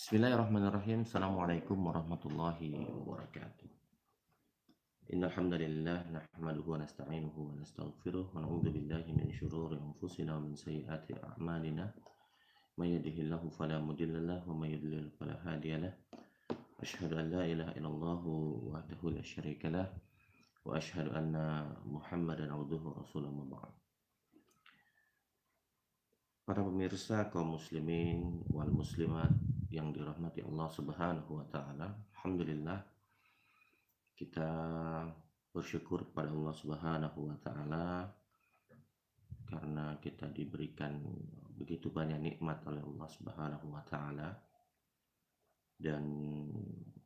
Bismillahirrahmanirrahim. Assalamualaikum warahmatullahi wabarakatuh. Innal hamdalillah nahmaduhu wa nasta'inuhu wa nastaghfiruh wa na'udzu billahi min shururi anfusina wa min sayyiati a'malina. May yahdihillahu fala mudilla lahu wa may yudlil fala hadiya lahu. Asyhadu an la ilaha illallah wahdahu la syarika lah wa asyhadu anna Muhammadan abduhu wa rasuluhu ma ba'd. Para pemirsa kaum muslimin wal muslimat yang dirahmati Allah Subhanahu wa taala, alhamdulillah kita bersyukur kepada Allah Subhanahu wa taala karena kita diberikan begitu banyak nikmat oleh Allah Subhanahu wa taala. Dan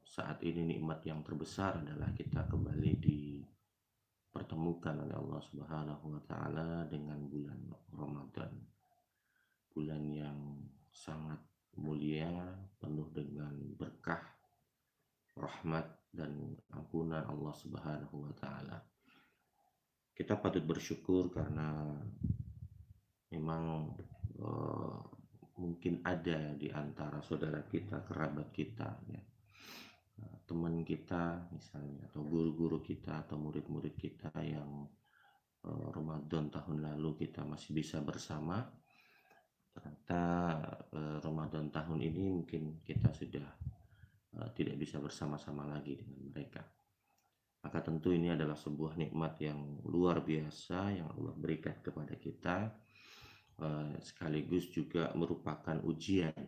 saat ini nikmat yang terbesar adalah kita kembali dipertemukan oleh Allah Subhanahu wa taala dengan bulan Ramadan. Bulan yang sangat mulia, penuh dengan berkah, rahmat dan ampunan Allah Subhanahu wa taala. Kita patut bersyukur karena memang mungkin ada di antara saudara kita, kerabat kita, ya, teman kita misalnya, atau guru-guru kita atau murid-murid kita yang Ramadan tahun lalu kita masih bisa bersama. Ternyata Ramadan tahun ini mungkin kita sudah tidak bisa bersama-sama lagi dengan mereka. Maka tentu ini adalah sebuah nikmat yang luar biasa yang Allah berikan kepada kita, sekaligus juga merupakan ujian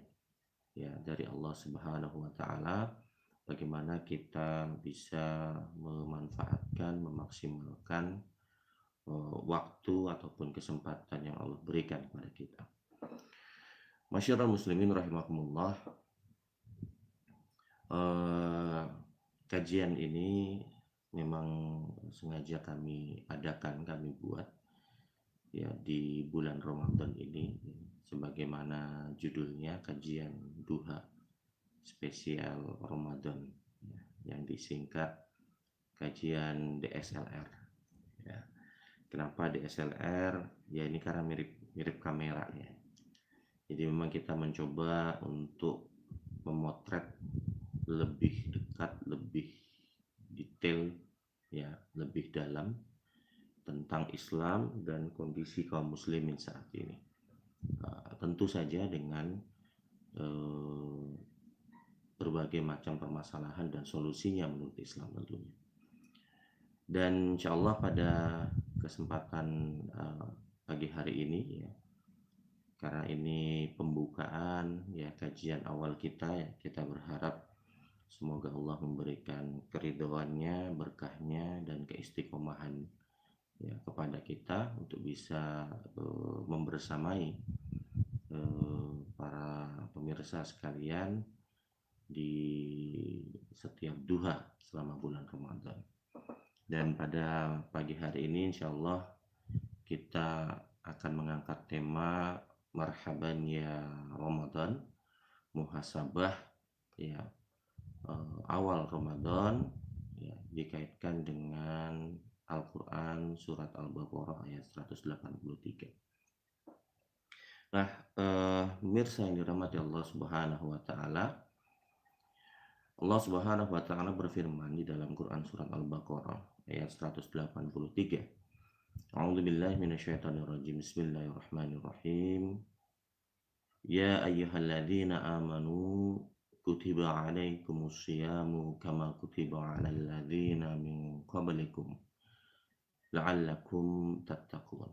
ya dari Allah Subhanahu wa taala, bagaimana kita bisa memanfaatkan, memaksimalkan waktu ataupun kesempatan yang Allah berikan kepada kita. Masyarul muslimin rahimakumullah, kajian ini memang sengaja kami adakan, kami buat ya di bulan Ramadan ini, sebagaimana judulnya kajian duha spesial Ramadan ya, yang disingkat kajian DSLR ya. Kenapa DSLR? Ya ini karena mirip kamera ya. Jadi memang kita mencoba untuk memotret lebih dekat, lebih detail, ya, lebih dalam tentang Islam dan kondisi kaum muslimin saat ini. Tentu saja dengan berbagai macam permasalahan dan solusinya menurut Islam tentunya. Dan insya Allah pada kesempatan pagi hari ini ya, karena ini pembukaan ya kajian awal kita ya, kita berharap semoga Allah memberikan keridhoannya, berkahnya dan keistiqomahan ya kepada kita untuk bisa membersamai para pemirsa sekalian di setiap duha selama bulan Ramadan. Dan pada pagi hari ini insya Allah kita akan mengangkat tema marhaban ya Ramadan, muhasabah ya awal Ramadan ya, dikaitkan dengan Al-Quran surat Al-Baqarah ayat 183. Nah, pemirsa yang dirahmati Allah Subhanahu wa taala, Allah Subhanahu wa taala berfirman di dalam Quran surat Al-Baqarah ayat 183. A'udzu billahi minasyaitonir rajim. Bismillahirrahmanirrahim. Ya ayyuhalladzina amanu kutiba 'alaikumus syiyamu kama kutiba 'alal ladzina min qablikum la'allakum tattaqun.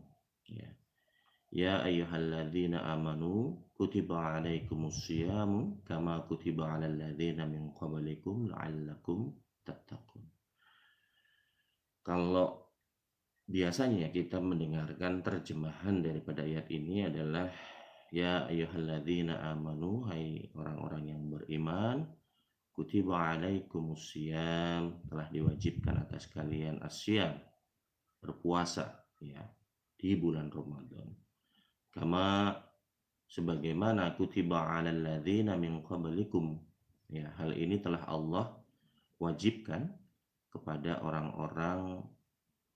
Ya ayyuhalladzina amanu kutiba 'alaikumus syiyamu kama kutiba 'alal ladzina min qablikum la'allakum tattaqun. Kalau biasanya kita mendengarkan terjemahan daripada ayat ini adalah ya ayyuhalladzina amanu, hai orang-orang yang beriman, kutiba alaikumus syiyam, telah diwajibkan atas kalian asyam, berpuasa ya di bulan Ramadan. Kama, sebagaimana kutiba alal ladzina min qablikum, ya hal ini telah Allah wajibkan kepada orang-orang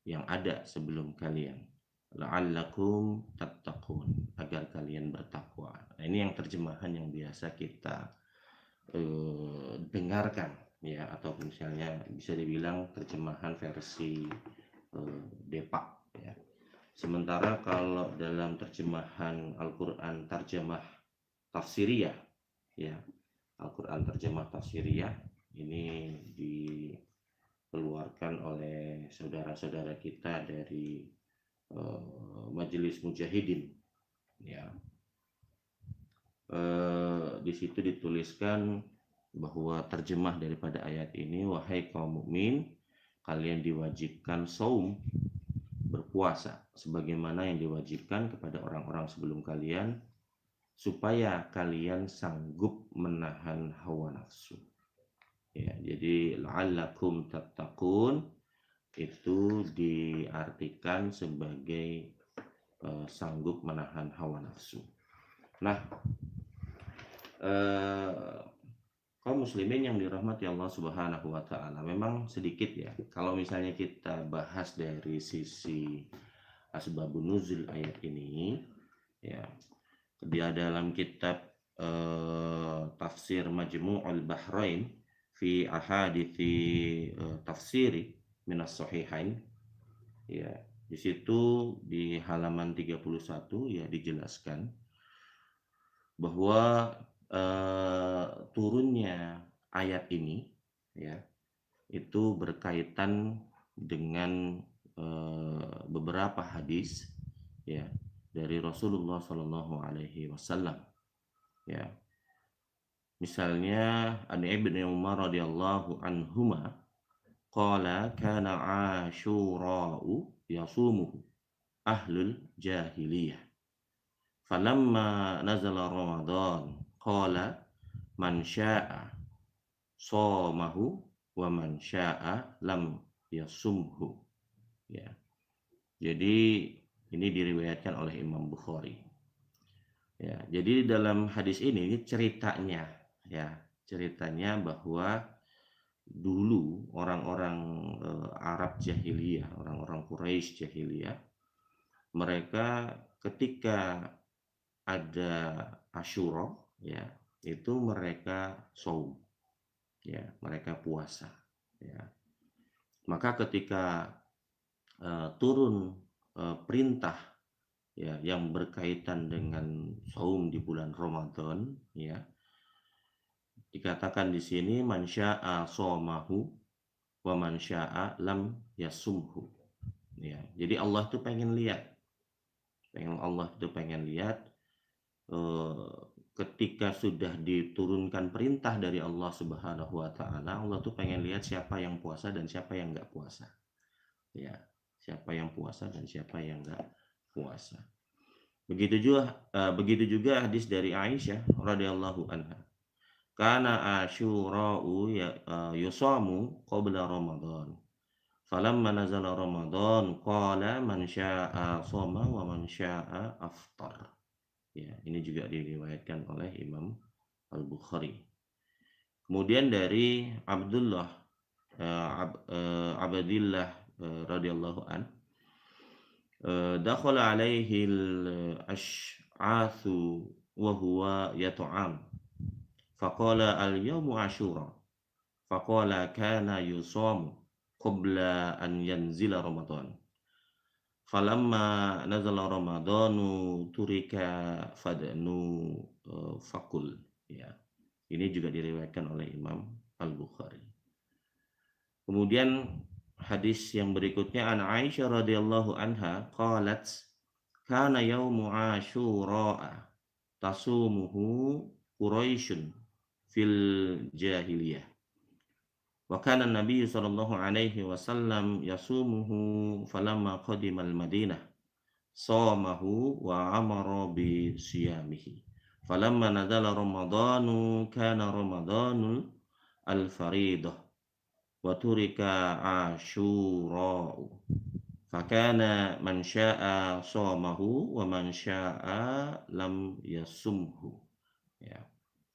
yang ada sebelum kalian, la'allakum tattaqun, agar kalian bertakwa. Nah, ini yang terjemahan yang biasa kita dengarkan ya, atau misalnya bisa dibilang terjemahan versi Depak ya. Sementara kalau dalam terjemahan Al-Qur'an terjemah tafsiriyah ya, Al-Qur'an terjemah tafsiriyah ini dikeluarkan oleh saudara-saudara kita dari Majelis Mujahidin ya. Di situ dituliskan bahwa terjemah daripada ayat ini, wahai kaum mukmin, kalian diwajibkan saum, berpuasa sebagaimana yang diwajibkan kepada orang-orang sebelum kalian, supaya kalian sanggup menahan hawa nafsu. Ya, jadi la'allakum tattaqun itu diartikan sebagai sanggup menahan hawa nafsu. Nah, kaum muslimin yang dirahmati Allah Subhanahu wa taala, memang sedikit ya kalau misalnya kita bahas dari sisi asbabun nuzul ayat ini ya. Dia dalam kitab tafsir Majmu'ul Bahrain fi ahadithi tafsiri minas sahihain ya, di situ di halaman 31 ya dijelaskan bahwa turunnya ayat ini ya itu berkaitan dengan beberapa hadis ya dari Rasulullah Shallallahu Alaihi Wasallam ya. Misalnya an Ibnu Umar radhiyallahu anhuma qala kana Asyura'u yasumuhu ahlul jahiliyah falamma nazala Ramadan qala man syaa shamahu wa man syaa lam yasumhu ya. Jadi ini diriwayatkan oleh Imam Bukhari ya. Jadi dalam hadis ini ceritanya ya, ceritanya bahwa dulu orang-orang Arab jahiliyah, orang-orang Quraisy jahiliyah, mereka ketika ada Asyura ya, itu mereka saum ya, mereka puasa ya. Maka ketika turun perintah ya yang berkaitan dengan saum di bulan Ramadan ya, dikatakan di sini man syaa shamahu wa man syaa lam yasumhu ya. Jadi Allah tuh pengen lihat ketika sudah diturunkan perintah dari Allah Subhanahu wa taala, Allah tuh pengen lihat siapa yang puasa dan siapa yang enggak puasa ya, siapa yang puasa dan siapa yang enggak puasa. Begitu juga hadis dari Aisyah radhiyallahu anha, kana Asyura'u yusamu qabla Ramadan falamma nazala Ramadan qala man syaa shoma wa man syaa aftar ya. Ini juga diriwayatkan oleh Imam Al-Bukhari. Kemudian dari Abdullah Abdillah radhiyallahu an, dakhala alaihi al-ash'athu wa huwa yat'am faqala al-yawmu Asyura faqala kana yusamu qabla an yanzila Ramadan falamma nazala Ramadanu turika fadnu fakul ya. Ini juga diriwayatkan oleh Imam Al-Bukhari. Kemudian hadis yang berikutnya an Aisyah radhiyallahu anha qalat kana yaumu Asyura tasumuhu Quraisyun fil jahiliyah wa kana an-nabiy sallallahu alaihi wasallam yasumuhu falamma qadima al-Madinah shamahu wa amara bi siyamihi falamma nazala Ramadanu kana Ramadanul al-faridah wa turika Asyura fakana man syaa shamahu wa man syaa lam yasumhu ya.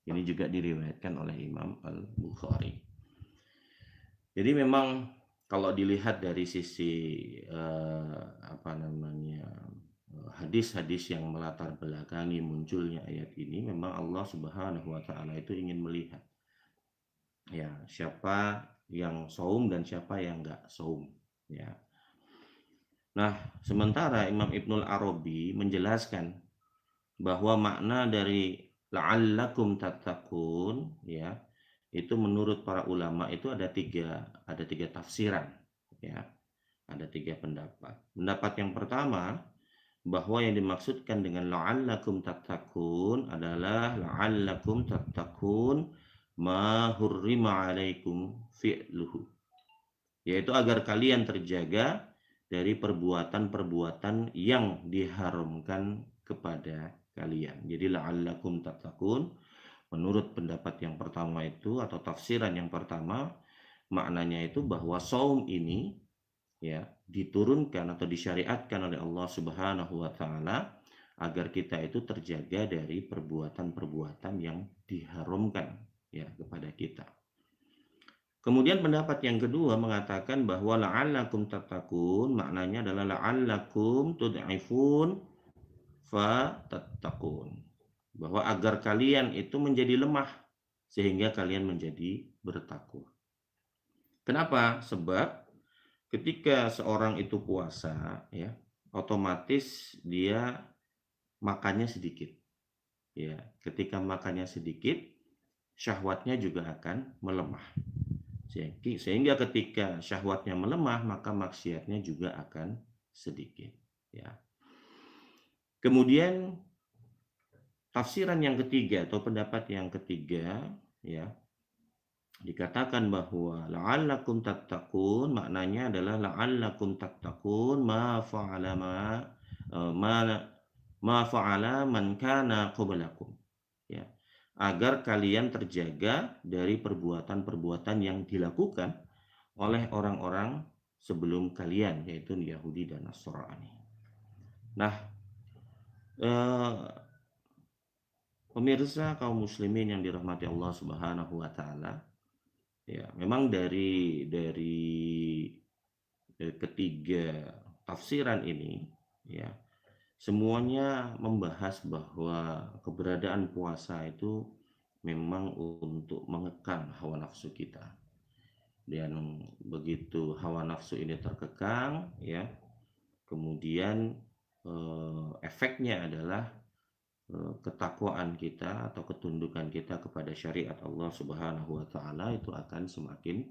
Ini juga diriwayatkan oleh Imam Al-Bukhari. Jadi memang kalau dilihat dari sisi hadis-hadis yang melatar belakangi munculnya ayat ini, memang Allah Subhanahu wa taala itu ingin melihat Ya, siapa yang saum dan siapa yang enggak saum, ya. Nah, sementara Imam Ibnul Arabi menjelaskan bahwa makna dari la'allakum tattaqun, ya, itu menurut para ulama itu ada tiga tafsiran, ya. Ada tiga pendapat. Pendapat yang pertama, bahwa yang dimaksudkan dengan la'allakum tattaqun adalah la'allakum tattaqun ma hurrima 'alaikum fi'luhu, yaitu agar kalian terjaga dari perbuatan-perbuatan yang diharamkan kepada kalian. Jadi la'allakum tattaqun menurut pendapat yang pertama itu atau tafsiran yang pertama, maknanya itu bahwa saum ini, ya, diturunkan atau disyariatkan oleh Allah Subhanahu wa taala agar kita itu terjaga dari perbuatan-perbuatan yang diharamkan, ya, kepada kita. Kemudian pendapat yang kedua mengatakan bahwa la'allakum tattaqun maknanya adalah la'allakum tud'ifun fa tattaqun. Bahwa agar kalian itu menjadi lemah sehingga kalian menjadi bertakwa. Kenapa? Sebab ketika seorang itu puasa, ya, otomatis dia makannya sedikit. Ya, ketika makannya sedikit, syahwatnya juga akan melemah. Sehingga ketika syahwatnya melemah, maka maksiatnya juga akan sedikit, ya. Kemudian tafsiran yang ketiga atau pendapat yang ketiga, ya, dikatakan bahwa la'allakum tattaqun maknanya adalah la'allakum tattaqun ma fa'ala ma fa'ala man kana qablakum, ya, agar kalian terjaga dari perbuatan-perbuatan yang dilakukan oleh orang-orang sebelum kalian, yaitu Yahudi dan Nasrani. Nah, pemirsa kaum muslimin yang dirahmati Allah Subhanahu wa taala, ya, memang dari ketiga tafsiran ini, ya, semuanya membahas bahwa keberadaan puasa itu memang untuk mengekang hawa nafsu kita. Dan begitu hawa nafsu ini terkekang, ya, kemudian efeknya adalah ketakwaan kita atau ketundukan kita kepada syariat Allah Subhanahu wa taala itu akan semakin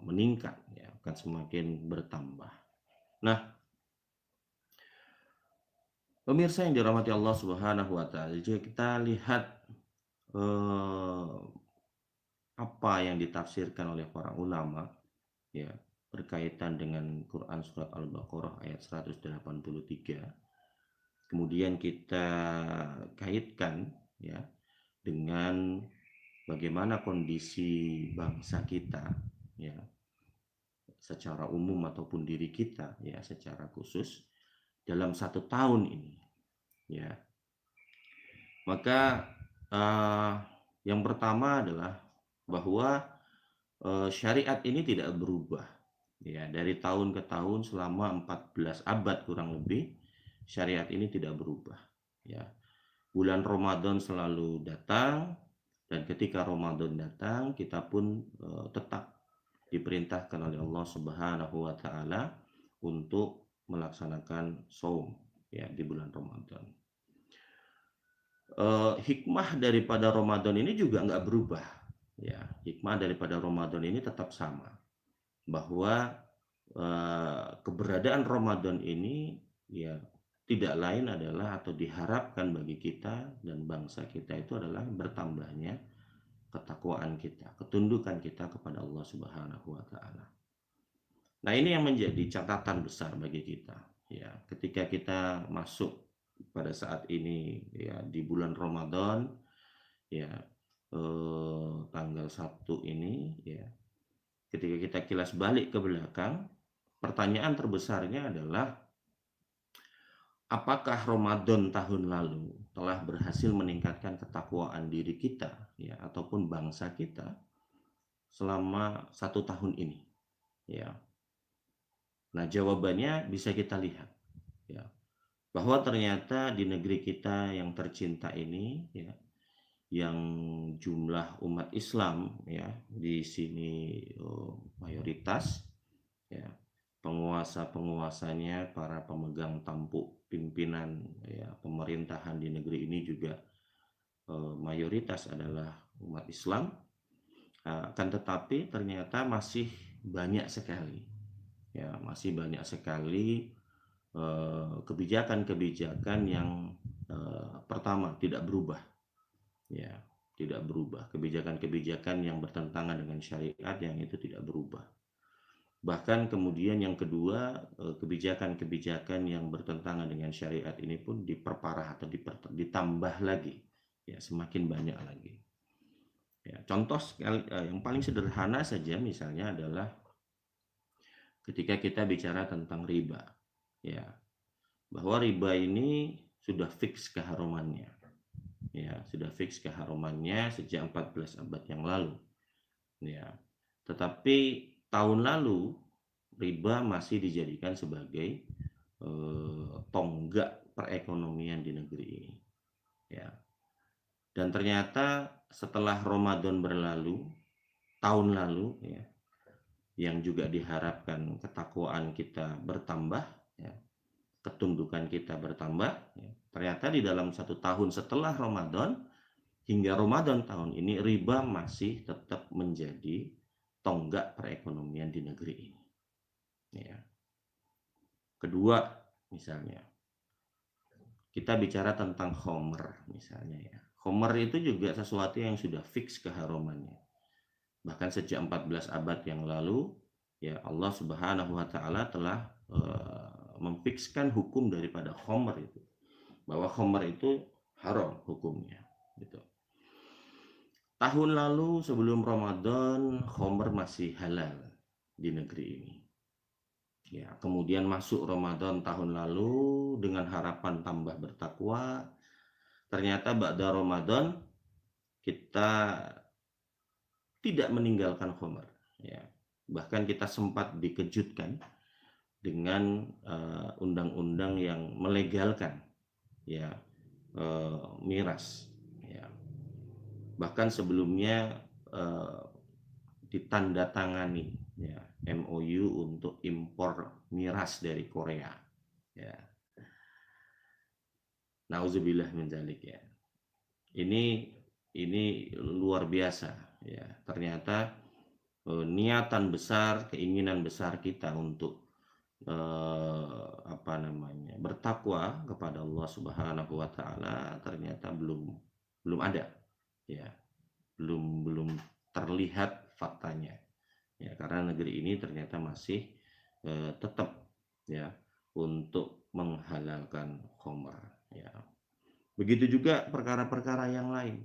meningkat, ya, akan semakin bertambah. Nah, pemirsa yang dirahmati Allah Subhanahu wa taala, jika kita lihat apa yang ditafsirkan oleh para ulama, ya, berkaitan dengan Quran surat Al-Baqarah ayat 183. Kemudian kita kaitkan, ya, dengan bagaimana kondisi bangsa kita, ya, secara umum ataupun diri kita, ya, secara khusus dalam 1 tahun ini, ya. Maka yang pertama adalah bahwa syariat ini tidak berubah, ya, dari tahun ke tahun selama 14 abad kurang lebih syariat ini tidak berubah, ya. Bulan Ramadan selalu datang dan ketika Ramadan datang kita pun tetap diperintahkan oleh Allah Subhanahu wa taala untuk melaksanakan shaum, ya, di bulan Ramadan. Hikmah daripada Ramadan ini juga nggak berubah, ya. Hikmah daripada Ramadan ini tetap sama, bahwa keberadaan Ramadan ini, ya, tidak lain adalah atau diharapkan bagi kita dan bangsa kita itu adalah bertambahnya ketakwaan kita, ketundukan kita kepada Allah Subhanahu wa taala. Nah, ini yang menjadi catatan besar bagi kita, ya, ketika kita masuk pada saat ini, ya, di bulan Ramadan, ya, tanggal 1 ini, ya, ketika kita kilas balik ke belakang, pertanyaan terbesarnya adalah apakah Ramadan tahun lalu telah berhasil meningkatkan ketakwaan diri kita, ya, ataupun bangsa kita selama 1 tahun ini, ya. Nah, jawabannya bisa kita lihat, ya, bahwa ternyata di negeri kita yang tercinta ini, ya, yang jumlah umat Islam ya di sini mayoritas ya, penguasa-penguasanya, para pemegang tampuk pimpinan ya pemerintahan di negeri ini juga mayoritas adalah umat Islam. Akan tetapi ternyata masih banyak sekali ya, masih banyak sekali kebijakan-kebijakan yang pertama tidak berubah ya, tidak berubah. Kebijakan-kebijakan yang bertentangan dengan syariat yang itu tidak berubah. Bahkan kemudian yang kedua, kebijakan-kebijakan yang bertentangan dengan syariat ini pun diperparah atau ditambah lagi ya, semakin banyak lagi ya. Contoh yang paling sederhana saja misalnya adalah ketika kita bicara tentang riba ya, bahwa riba ini sudah fix keharumannya ya, sudah fix keharumannya sejak 14 abad yang lalu ya. Tetapi tahun lalu riba masih dijadikan sebagai tonggak perekonomian di negeri ini ya. Dan ternyata setelah Ramadan berlalu tahun lalu ya, yang juga diharapkan ketakwaan kita bertambah ya, ketundukan kita bertambah ya, ternyata di dalam 1 tahun setelah Ramadan hingga Ramadan tahun ini riba masih tetap menjadi tonggak perekonomian di negeri ini ya. Kedua misalnya kita bicara tentang khomer misalnya ya. Khomer itu juga sesuatu yang sudah fix keharumannya. Bahkan sejak 14 abad yang lalu ya, Allah Subhanahu wa taala telah memfikskan hukum daripada khomer itu, bahwa khomer itu haram hukumnya gitu. Tahun lalu sebelum Ramadan khomer masih halal di negeri ini ya. Kemudian masuk Ramadan tahun lalu dengan harapan tambah bertakwa, ternyata ba'da Ramadan kita tidak meninggalkan khomer ya. Bahkan kita sempat dikejutkan dengan undang-undang yang melegalkan ya miras ya. Bahkan sebelumnya ditandatangani ya MOU untuk impor miras dari Korea ya. Nauzubillah min dzalik ya. Ini luar biasa ya. Ternyata niatan besar, keinginan besar kita untuk bertakwa kepada Allah Subhanahu wa taala ternyata belum ada ya. Belum terlihat faktanya ya, karena negeri ini ternyata masih tetap ya untuk menghalalkan khamr ya. Begitu juga perkara-perkara yang lain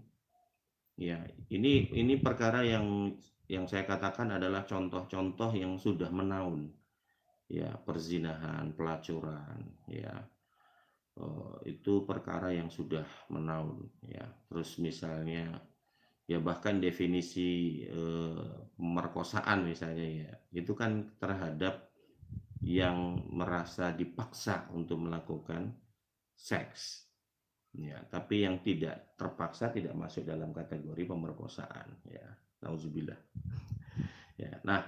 ya. Ini perkara yang saya katakan adalah contoh-contoh yang sudah menaun ya, perzinahan, pelacuran ya, itu perkara yang sudah menaun ya. Terus misalnya ya, bahkan definisi pemerkosaan misalnya ya, itu kan terhadap yang merasa dipaksa untuk melakukan seks ya, tapi yang tidak terpaksa tidak masuk dalam kategori pemerkosaan ya. Nauzubillah ya. Nah,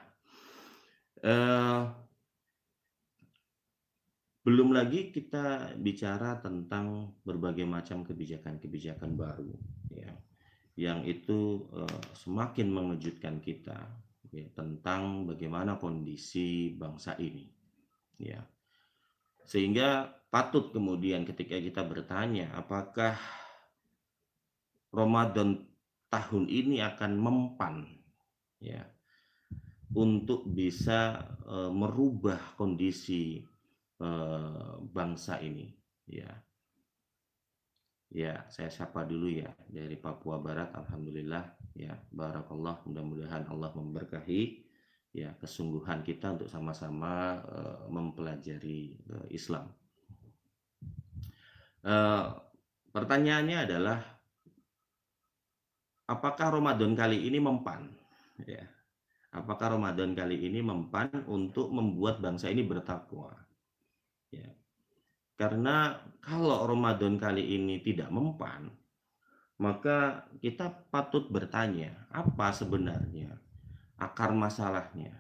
belum lagi kita bicara tentang berbagai macam kebijakan-kebijakan baru ya, yang itu semakin mengejutkan kita ya, tentang bagaimana kondisi bangsa ini ya. Sehingga patut kemudian ketika kita bertanya apakah Ramadan tahun ini akan mempan ya untuk bisa merubah kondisi bangsa ini ya. Ya, saya sapa dulu ya dari Papua Barat. Alhamdulillah ya, barakallah, mudah-mudahan Allah memberkahi ya kesungguhan kita untuk sama-sama mempelajari Islam. Pertanyaannya adalah apakah Ramadan kali ini mempan ya? Apakah Ramadan kali ini mempan untuk membuat bangsa ini bertakwa ya? Karena kalau Ramadan kali ini tidak mempan, maka kita patut bertanya, apa sebenarnya akar masalahnya?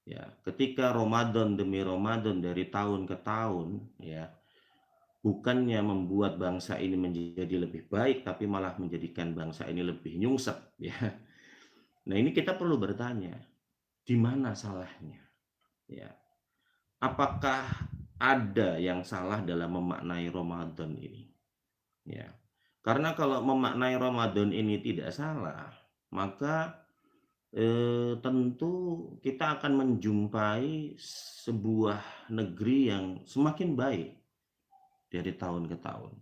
Ya, ketika Ramadan demi Ramadan dari tahun ke tahun, ya, bukannya membuat bangsa ini menjadi lebih baik, tapi malah menjadikan bangsa ini lebih nyungsep, ya. Nah, ini kita perlu bertanya, di mana salahnya? Ya, apakah ada yang salah dalam memaknai Ramadan ini? Ya, karena kalau memaknai Ramadan ini tidak salah, maka tentu kita akan menjumpai sebuah negeri yang semakin baik dari tahun ke tahun.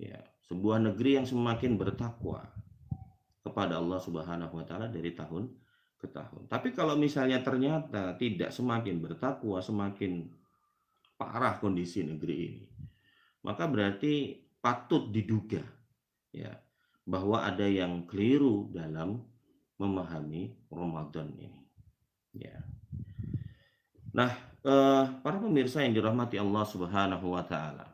Ya, sebuah negeri yang semakin bertakwa kepada Allah Subhanahu wa taala dari tahun ke tahun. Tapi kalau misalnya ternyata tidak semakin bertakwa, semakin parah kondisi negeri ini, maka berarti patut diduga, ya, bahwa ada yang keliru dalam memahami Ramadan ini. Ya. Nah, para pemirsa yang dirahmati Allah Subhanahu wa taala.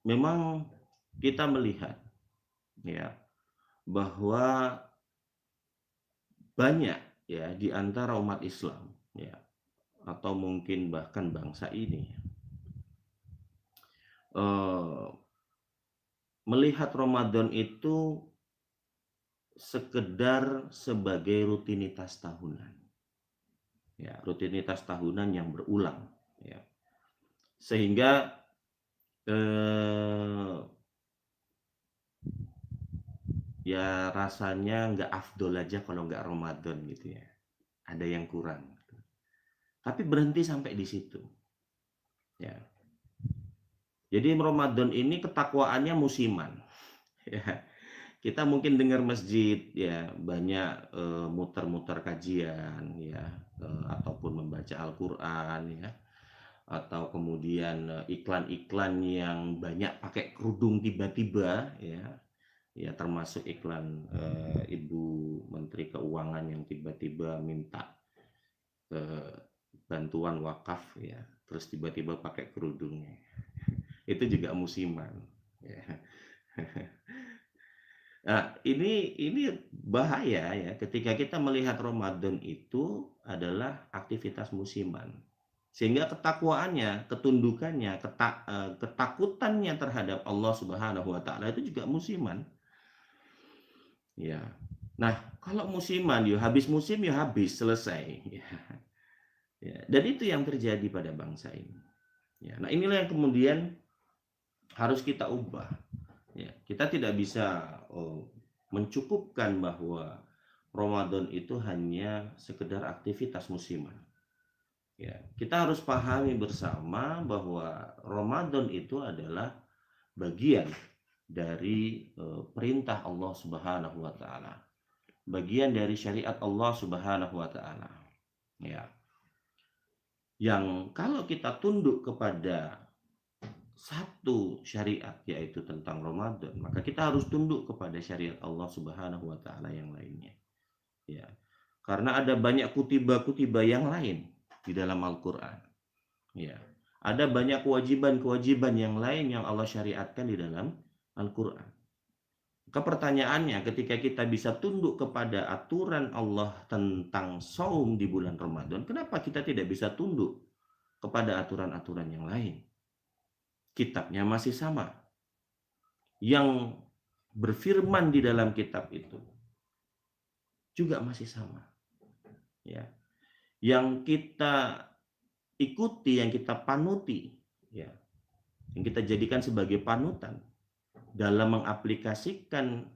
Memang kita melihat, ya, bahwa banyak, ya, di antara umat Islam, ya, atau mungkin bahkan bangsa ini, melihat Ramadan itu sekedar sebagai rutinitas tahunan. Ya, rutinitas tahunan yang berulang, ya. Sehingga ya rasanya nggak afdol aja kalau nggak Ramadan gitu ya. Ada yang kurang. Tapi berhenti sampai di situ. Ya. Jadi Ramadan ini ketakwaannya musiman. Ya. Kita mungkin dengar masjid ya banyak muter-muter kajian ya ataupun membaca Al-Qur'an ya atau kemudian iklan-iklan yang banyak pakai kerudung tiba-tiba ya. Ya termasuk iklan Ibu Menteri Keuangan yang tiba-tiba minta bantuan wakaf ya, terus tiba-tiba pakai kerudungnya. Itu juga musiman. Ya. Nah, ini bahaya ya ketika kita melihat Ramadan itu adalah aktivitas musiman. Sehingga ketakwaannya, ketundukannya, ketakutannya terhadap Allah Subhanahu wa taala itu juga musiman. Ya. Nah, kalau musiman ya habis musim ya habis, selesai. Ya. Ya. Dan itu yang terjadi pada bangsa ini. Ya. Nah, inilah yang kemudian harus kita ubah. Ya. Kita tidak bisa mencukupkan bahwa Ramadan itu hanya sekedar aktivitas musiman. Ya, kita harus pahami bersama bahwa Ramadan itu adalah bagian dari perintah Allah Subhanahu wa taala. Bagian dari syariat Allah Subhanahu wa taala. Ya. Yang kalau kita tunduk kepada satu syariat yaitu tentang Ramadan, maka kita harus tunduk kepada syariat Allah Subhanahu wa taala yang lainnya. Ya. Karena ada banyak kutiba-kutiba yang lain di dalam Al-Qur'an. Ya. Ada banyak kewajiban-kewajiban yang lain yang Allah syariatkan di dalam Al-Qur'an. Pertanyaannya, ketika kita bisa tunduk kepada aturan Allah tentang saum di bulan Ramadan, kenapa kita tidak bisa tunduk kepada aturan-aturan yang lain? Kitabnya masih sama. Yang berfirman di dalam kitab itu juga masih sama. Ya. Yang kita ikuti, yang kita panuti, ya. Yang kita jadikan sebagai panutan dalam mengaplikasikan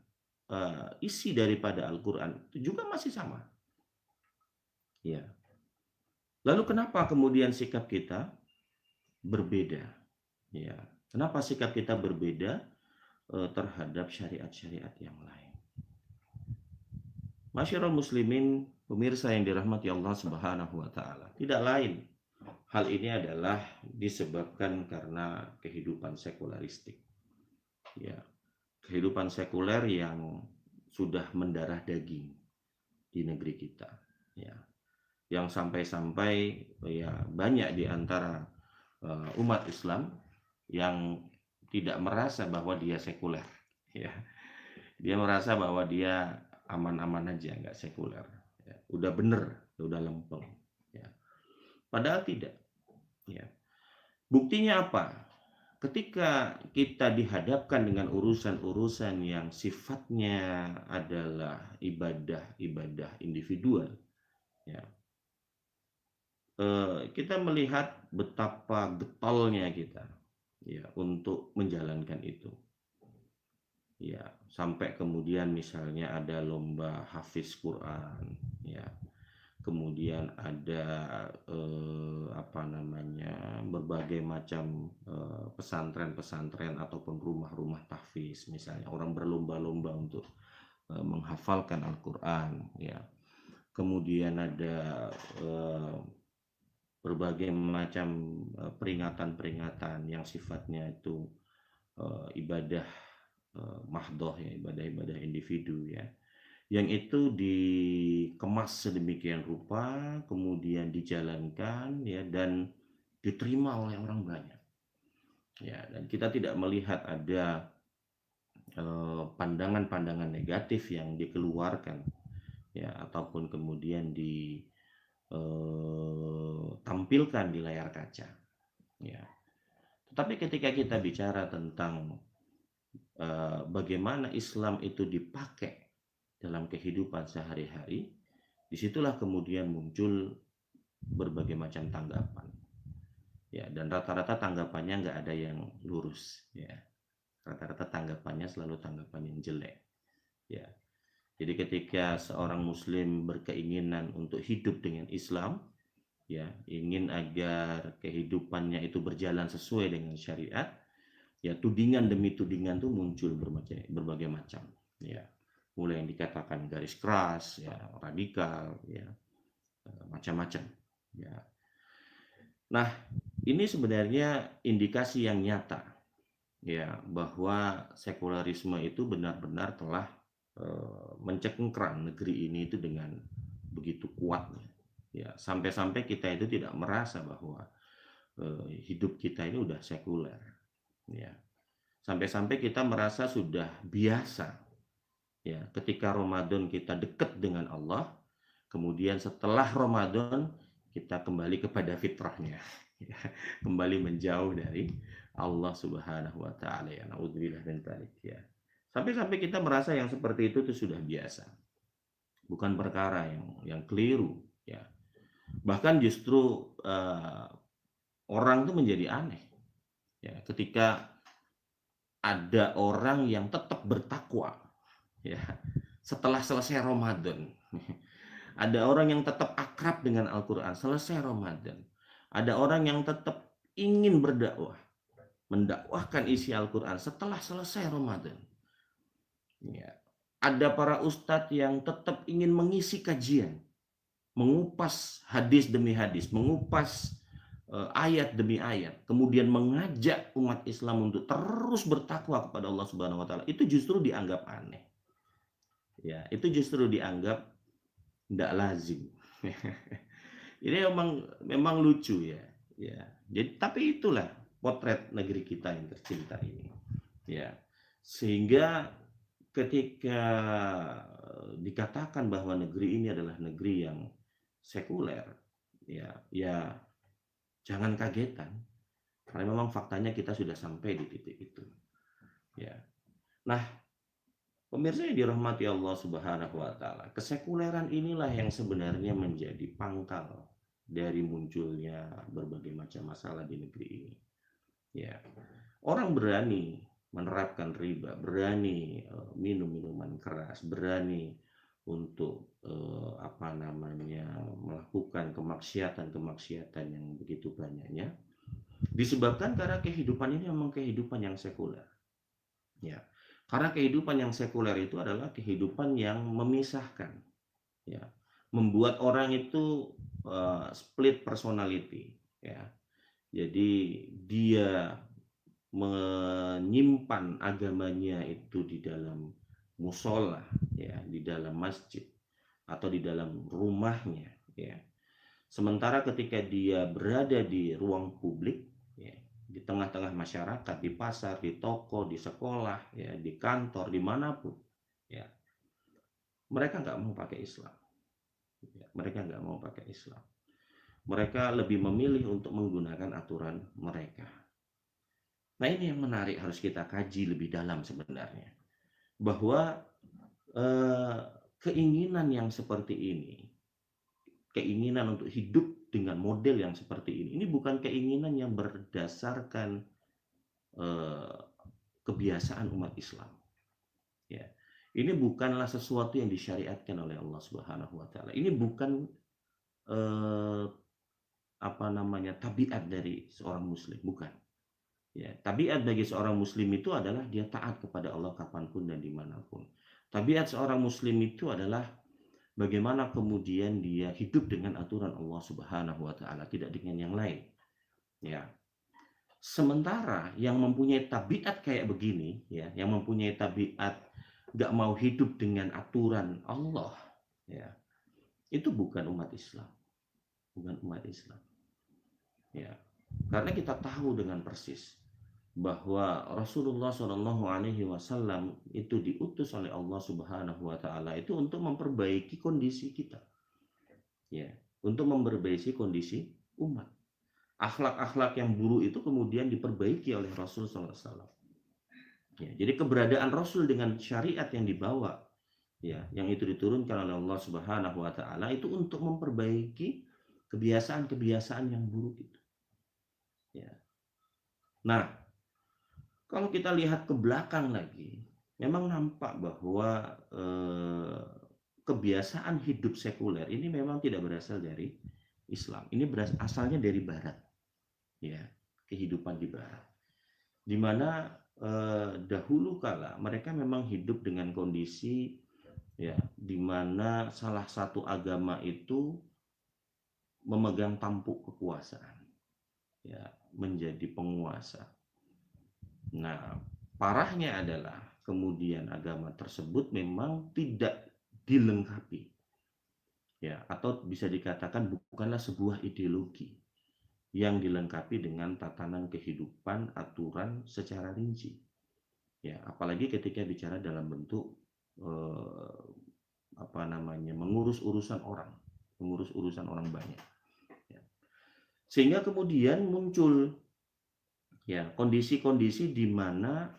isi daripada Al-Qur'an itu juga masih sama. Ya. Lalu kenapa kemudian sikap kita berbeda? Ya. Kenapa sikap kita berbeda terhadap syariat-syariat yang lain? Masyarul muslimin, pemirsa yang dirahmati Allah Subhanahu wa taala. Tidak lain hal ini adalah disebabkan karena kehidupan sekularistik. Ya. Kehidupan sekuler yang sudah mendarah daging di negeri kita. Ya. Yang sampai-sampai ya banyak di antara umat Islam yang tidak merasa bahwa dia sekuler, ya. Dia merasa bahwa dia aman-aman aja, nggak sekuler, ya. Udah bener, udah lempeng, ya. Padahal tidak, ya. Buktinya apa? Ketika kita dihadapkan dengan urusan-urusan yang sifatnya adalah ibadah-ibadah individual, ya, kita melihat betapa getolnya kita, ya, untuk menjalankan itu. Ya, sampai kemudian misalnya ada lomba hafiz Quran, ya. Kemudian ada berbagai macam pesantren-pesantren ataupun rumah-rumah tahfiz, misalnya orang berlomba-lomba untuk menghafalkan Al-Quran, ya. Kemudian ada berbagai macam peringatan-peringatan yang sifatnya itu ibadah mahdoh, ya, ibadah-ibadah individu, ya, yang itu dikemas sedemikian rupa, kemudian dijalankan, ya, dan diterima oleh orang banyak, ya. Dan kita tidak melihat ada pandangan-pandangan negatif yang dikeluarkan, ya, ataupun kemudian ditampilkan di layar kaca, ya. Tetapi ketika kita bicara tentang bagaimana Islam itu dipakai dalam kehidupan sehari-hari, disitulah kemudian muncul berbagai macam tanggapan, ya. Dan rata-rata tanggapannya nggak ada yang lurus, ya. Rata-rata tanggapannya selalu tanggapan yang jelek, ya. Jadi ketika seorang muslim berkeinginan untuk hidup dengan Islam, ya, ingin agar kehidupannya itu berjalan sesuai dengan syariat, ya, tudingan demi tudingan tuh muncul berbagai macam, ya. Mulai yang dikatakan garis keras, ya, radikal, ya, macam-macam, ya. Nah, ini sebenarnya indikasi yang nyata, ya, bahwa sekularisme itu benar-benar telah mencengkram negeri ini itu dengan begitu kuatnya, ya, sampai-sampai kita itu tidak merasa bahwa hidup kita ini udah sekuler, ya. Sampai-sampai kita merasa sudah biasa, ya, ketika Ramadan kita dekat dengan Allah, kemudian setelah Ramadan kita kembali kepada fitrahnya, ya, kembali menjauh dari Allah Subhanahu wa taala, ya. Naudzubillah min dzalik, ya. Sampai-sampai kita merasa yang seperti itu sudah biasa. Bukan perkara yang keliru, ya. Bahkan justru orang itu menjadi aneh, ya, ketika ada orang yang tetap bertakwa, ya, setelah selesai Ramadan. Ada orang yang tetap akrab dengan Al-Quran selesai Ramadan. Ada orang yang tetap ingin berdakwah, mendakwahkan isi Al-Quran setelah selesai Ramadan, ya. Ada para ustadz yang tetap ingin mengisi kajian, mengupas hadis demi hadis, mengupas ayat demi ayat, kemudian mengajak umat Islam untuk terus bertakwa kepada Allah Subhanahu wa taala, itu justru dianggap aneh, ya. Itu justru dianggap tidak lazim. Ini memang lucu, ya, ya. Jadi tapi itulah potret negeri kita yang tercinta ini, ya. Sehingga ketika dikatakan bahwa negeri ini adalah negeri yang sekuler, ya, ya, jangan kagetan, karena memang faktanya kita sudah sampai di titik itu, ya. Nah, pemirsa yang dirahmati Allah Subhanahu wa taala, kesekuleran inilah yang sebenarnya menjadi pangkal dari munculnya berbagai macam masalah di negeri ini, ya. Orang berani menerapkan riba, berani minum minuman keras, berani untuk melakukan kemaksiatan yang begitu banyaknya, disebabkan karena kehidupan ini memang kehidupan yang sekuler, ya. Karena kehidupan yang sekuler itu adalah kehidupan yang memisahkan, ya, membuat orang itu split personality, ya. Jadi dia menyimpan agamanya itu di dalam musola, ya, di dalam masjid atau di dalam rumahnya, ya. Sementara ketika dia berada di ruang publik, ya, di tengah-tengah masyarakat, di pasar, di toko, di sekolah, ya, di kantor, dimanapun, ya, mereka nggak mau pakai Islam. Ya, mereka nggak mau pakai Islam. Mereka lebih memilih untuk menggunakan aturan mereka. Nah, ini yang menarik, harus kita kaji lebih dalam sebenarnya. Bahwa keinginan yang seperti ini, keinginan untuk hidup dengan model yang seperti ini bukan keinginan yang berdasarkan kebiasaan umat Islam. Ya, ini bukanlah sesuatu yang disyariatkan oleh Allah Subhanahu Wa Taala. Ini bukan tabiat dari seorang Muslim, bukan. Ya, tabiat bagi seorang Muslim itu adalah dia taat kepada Allah kapanpun dan dimanapun. Tabiat seorang Muslim itu adalah bagaimana kemudian dia hidup dengan aturan Allah Subhanahu Wa Taala, tidak dengan yang lain. Ya. Sementara yang mempunyai tabiat kayak begini, ya, yang mempunyai tabiat gak mau hidup dengan aturan Allah, ya, itu bukan umat Islam, bukan umat Islam. Ya, karena kita tahu dengan persis bahwa Rasulullah Shallallahu Alaihi Wasallam itu diutus oleh Allah Subhanahu Wa Taala itu untuk memperbaiki kondisi kita, ya, untuk memperbaiki kondisi umat. Akhlak-akhlak yang buruk itu kemudian diperbaiki oleh Rasul SAW. Ya, jadi keberadaan Rasul dengan syariat yang dibawa, ya, yang itu diturunkan oleh Allah Subhanahu Wa Taala itu untuk memperbaiki kebiasaan-kebiasaan yang buruk itu. Ya. Nah, kalau kita lihat ke belakang lagi, memang nampak bahwa kebiasaan hidup sekuler ini memang tidak berasal dari Islam. Ini asalnya dari Barat. Ya, kehidupan di Barat, di mana dahulu kala mereka memang hidup dengan kondisi, ya, di mana salah satu agama itu memegang tampuk kekuasaan, ya, menjadi penguasa. Nah, parahnya adalah kemudian agama tersebut memang tidak dilengkapi, ya, atau bisa dikatakan bukanlah sebuah ideologi yang dilengkapi dengan tatanan kehidupan, aturan secara rinci. Ya, apalagi ketika bicara dalam bentuk mengurus urusan orang banyak. Ya. Sehingga kemudian muncul, ya, kondisi-kondisi di mana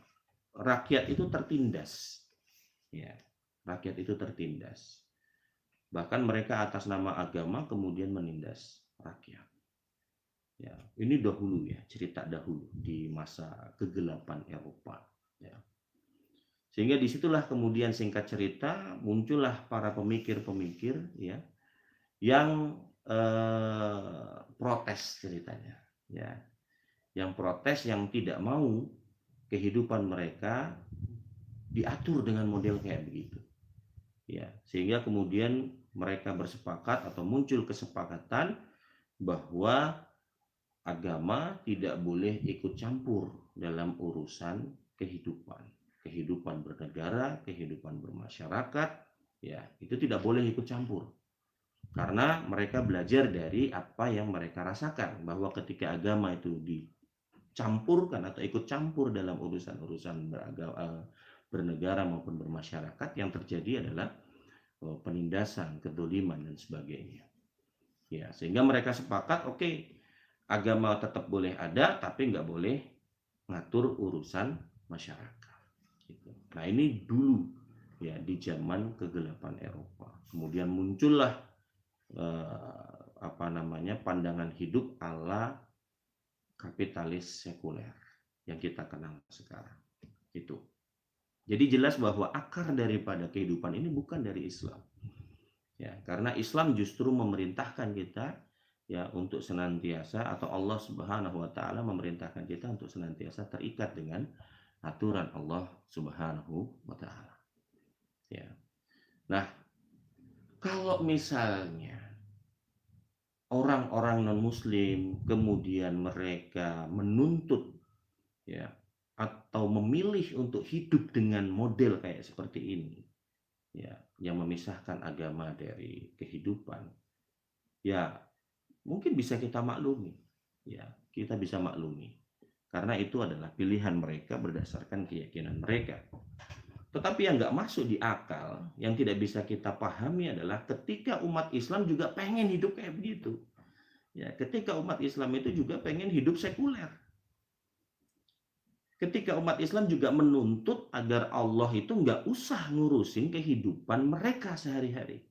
rakyat itu tertindas. Ya, rakyat itu tertindas. Bahkan mereka atas nama agama kemudian menindas rakyat. Ya, ini dahulu, ya, cerita dahulu di masa kegelapan Eropa, ya. Sehingga disitulah kemudian singkat cerita muncullah para pemikir-pemikir, ya, yang protes ceritanya, ya, yang protes, yang tidak mau kehidupan mereka diatur dengan model kayak begitu, ya, sehingga kemudian mereka bersepakat atau muncul kesepakatan bahwa agama tidak boleh ikut campur dalam urusan kehidupan bernegara, kehidupan bermasyarakat, ya, itu tidak boleh ikut campur. Karena mereka belajar dari apa yang mereka rasakan, bahwa ketika agama itu dicampurkan atau ikut campur dalam urusan-urusan bernegara maupun bermasyarakat, yang terjadi adalah penindasan, kedoliman dan sebagainya. Ya, sehingga mereka sepakat, oke, agama tetap boleh ada, tapi nggak boleh ngatur urusan masyarakat. Gitu. Nah, ini dulu, ya, di zaman kegelapan Eropa. Kemudian muncullah pandangan hidup ala kapitalis sekuler yang kita kenal sekarang. Itu. Jadi jelas bahwa akar daripada kehidupan ini bukan dari Islam. Ya, karena Islam justru memerintahkan kita, ya, untuk senantiasa, atau Allah Subhanahu Wa Taala memerintahkan kita untuk senantiasa terikat dengan aturan Allah Subhanahu Wa Taala. Ya. Nah, kalau misalnya orang-orang non-Muslim kemudian mereka menuntut, ya, atau memilih untuk hidup dengan model kayak seperti ini, ya, yang memisahkan agama dari kehidupan, ya, mungkin bisa kita maklumi, ya, kita bisa maklumi. karena itu adalah pilihan mereka berdasarkan keyakinan mereka. Tetapi yang nggak masuk di akal, yang tidak bisa kita pahami adalah ketika umat Islam juga pengen hidup kayak begitu. Ya, ketika umat Islam itu juga pengen hidup sekuler. Ketika umat Islam juga menuntut agar Allah itu nggak usah ngurusin kehidupan mereka sehari-hari.